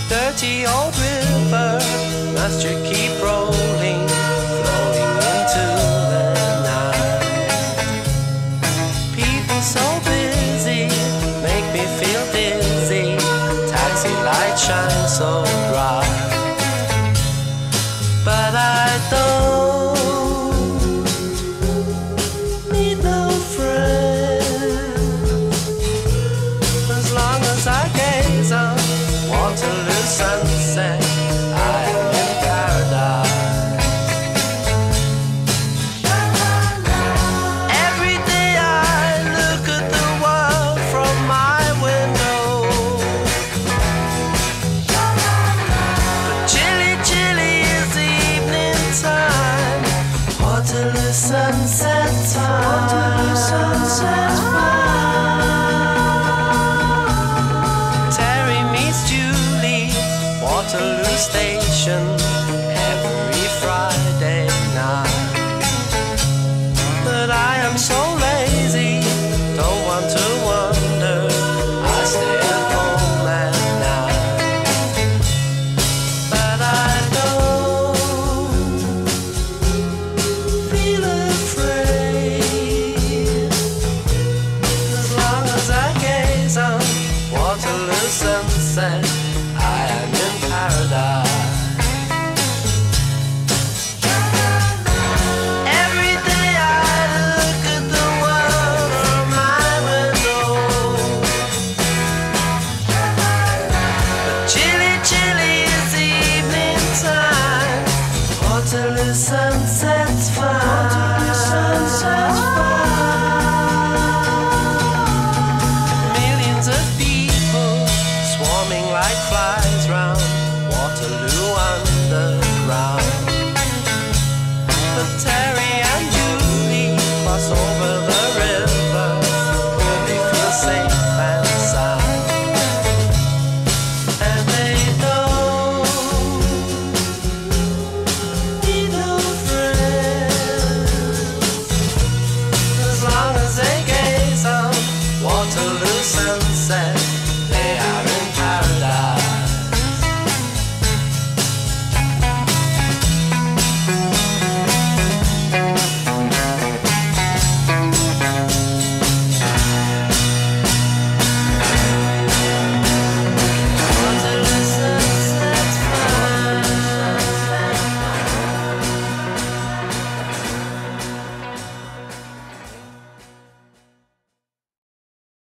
Dirty old river, must you keep rolling, flowing into the night? People so busy, make me feel dizzy. Taxi lights shine so bright, but I don't need no friend. As long as I gaze on Waterloo sunset, I am in paradise. Every day I look at the world from my window, but chilly, chilly is the evening time. Waterloo sunset time. Waterloo sunset time. Waterloo Station every Friday night. But I am so lazy, don't want to wander, I stay at home at night. But I don't feel afraid, as long as I gaze on Waterloo sunset.